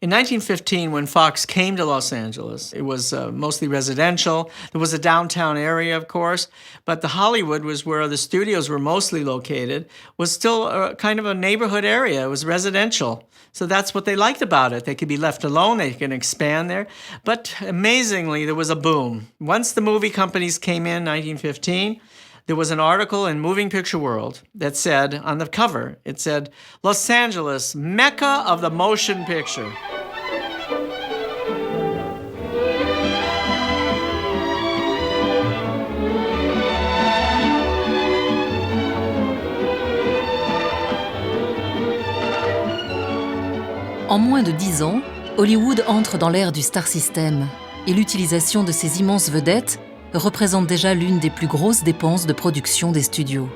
In 1915, when Fox came to Los Angeles, it was mostly residential. There was a downtown area, of course, but the Hollywood was where the studios were mostly located, was still kind of a neighborhood area. It was residential. So that's what they liked about it. They could be left alone, they could expand there. But amazingly, there was a boom. Once the movie companies came in 1915, there was an article in Moving Picture World that said, on the cover, it said, Los Angeles, Mecca of the motion picture. En moins de 10 ans, Hollywood entre dans l'ère du star system et l'utilisation de ces immenses vedettes représente déjà l'une des plus grosses dépenses de production des studios.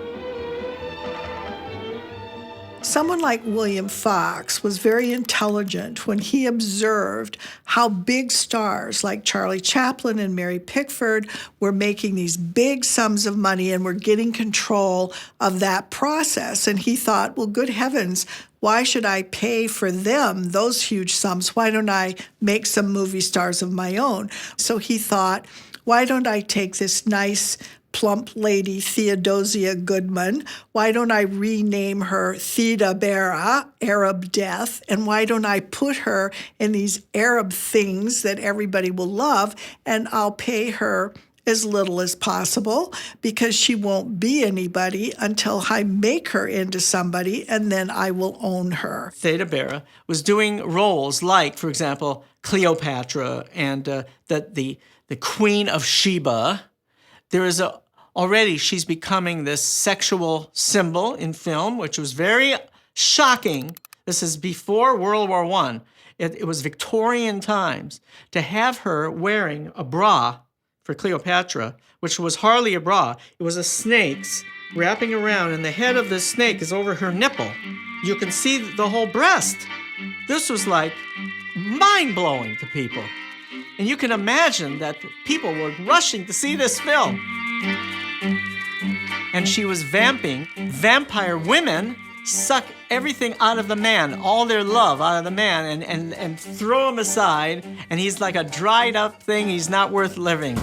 Someone like William Fox was very intelligent when he observed how big stars like Charlie Chaplin and Mary Pickford were making these big sums of money and were getting control of that process. And he thought, well, good heavens, why should I pay for them those huge sums? Why don't I make some movie stars of my own? So he thought, why don't I take this nice plump lady, Theodosia Goodman? Why don't I rename her Theda Bara, Arab Death? And why don't I put her in these Arab things that everybody will love? And I'll pay her as little as possible because she won't be anybody until I make her into somebody, and then I will own her. Theda Bara was doing roles like, for example, Cleopatra and the Queen of Sheba. There is already she's becoming this sexual symbol in film, which was very shocking. This is before World War I. It was Victorian times to have her wearing a bra for Cleopatra, which was hardly a bra. It was a snake's wrapping around, and the head of the snake is over her nipple. You can see the whole breast. This was like mind-blowing to people. And you can imagine that people were rushing to see this film. And she was vamping. Vampire women suck everything out of the man, all their love out of the man, and throw him aside, and he's like a dried up thing. He's not worth living.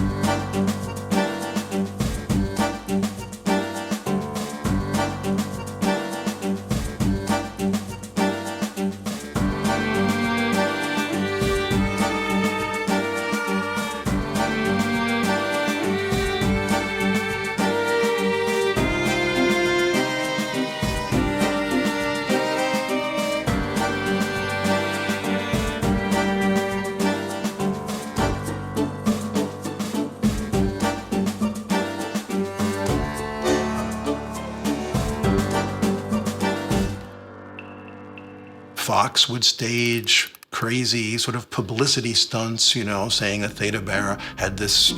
Fox would stage crazy sort of publicity stunts, you know, saying that Theda Bara had this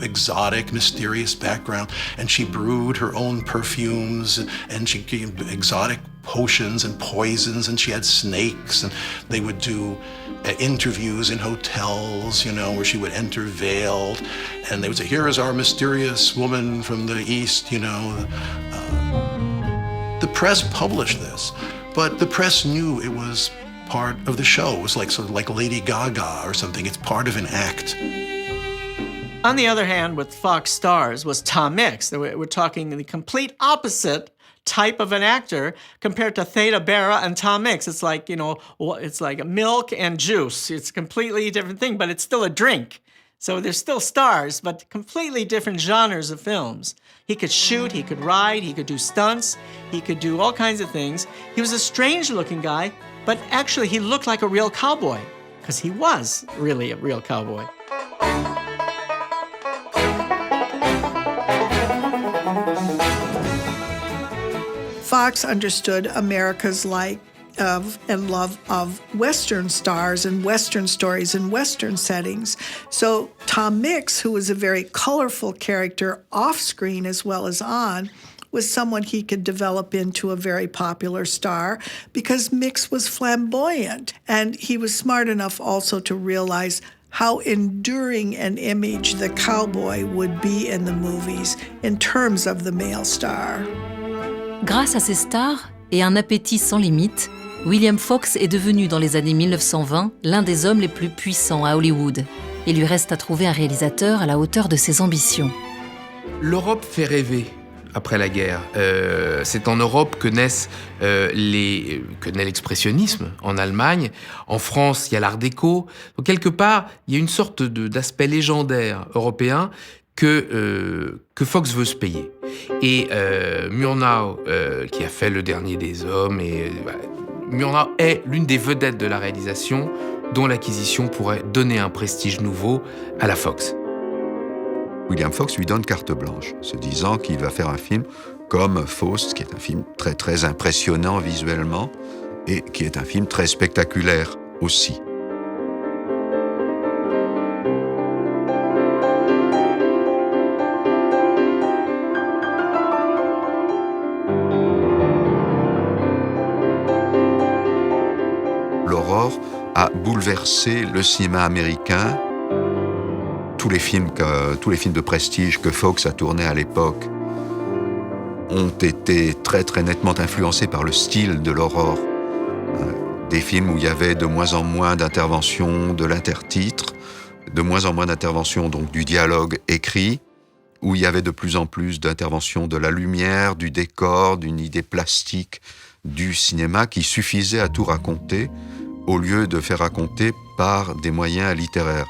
exotic, mysterious background, and she brewed her own perfumes, and she gave exotic potions and poisons, and she had snakes, and they would do interviews in hotels, you know, where she would enter veiled, and they would say, here is our mysterious woman from the East, you know. The press published this. But the press knew it was part of the show. It was like sort of like Lady Gaga or something. It's part of an act. On the other hand, with Fox stars was Tom Mix. We're talking the complete opposite type of an actor compared to Theda Bara and Tom Mix. It's like, you know, it's like milk and juice. It's a completely different thing, but it's still a drink. So they're still stars, but completely different genres of films. He could shoot, he could ride, he could do stunts, he could do all kinds of things. He was a strange-looking guy, but actually he looked like a real cowboy, because he was really a real cowboy. Fox understood America's like of and love of Western stars and Western stories and Western settings. So Tom Mix, who was a very colorful character off-screen as well as on, was someone he could develop into a very popular star because Mix was flamboyant. And he was smart enough also to realize how enduring an image the cowboy would be in the movies in terms of the male star. Grâce à ces stars et un appétit sans limite, William Fox est devenu dans les années 1920 l'un des hommes les plus puissants à Hollywood. Il lui reste à trouver un réalisateur à la hauteur de ses ambitions. L'Europe fait rêver après la guerre. C'est en Europe que naît l'expressionnisme, en Allemagne. En France, il y a l'art déco. Donc, quelque part, il y a une sorte d'aspect légendaire européen que Fox veut se payer. Et Murnau, qui a fait Le Dernier des Hommes, Murnau est l'une des vedettes de la réalisation dont l'acquisition pourrait donner un prestige nouveau à la Fox. William Fox lui donne carte blanche, se disant qu'il va faire un film comme Faust, qui est un film très très impressionnant visuellement et qui est un film très spectaculaire aussi. L'aurore a bouleversé le cinéma américain. Tous les films de prestige que Fox a tournés à l'époque ont été très très nettement influencés par le style de l'aurore. Des films où il y avait de moins en moins d'intervention de l'intertitre, de moins en moins d'intervention donc du dialogue écrit, où il y avait de plus en plus d'intervention de la lumière, du décor, d'une idée plastique du cinéma qui suffisait à tout raconter, au lieu de faire raconter par des moyens littéraires.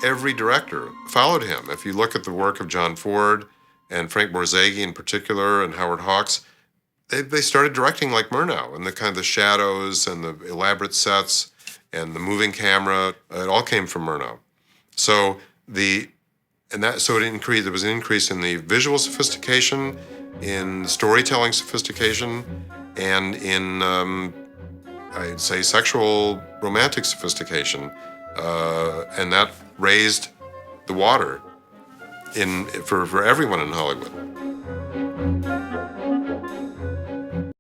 Every director followed him. If you look at the work of John Ford and Frank Borzage in particular and Howard Hawks, they started directing like Murnau, and the kind of the shadows and the elaborate sets and the moving camera, it all came from Murnau. So there was an increase in the visual sophistication, in storytelling sophistication, and in I'd say sexual romantic sophistication, and that raised the water for everyone in Hollywood.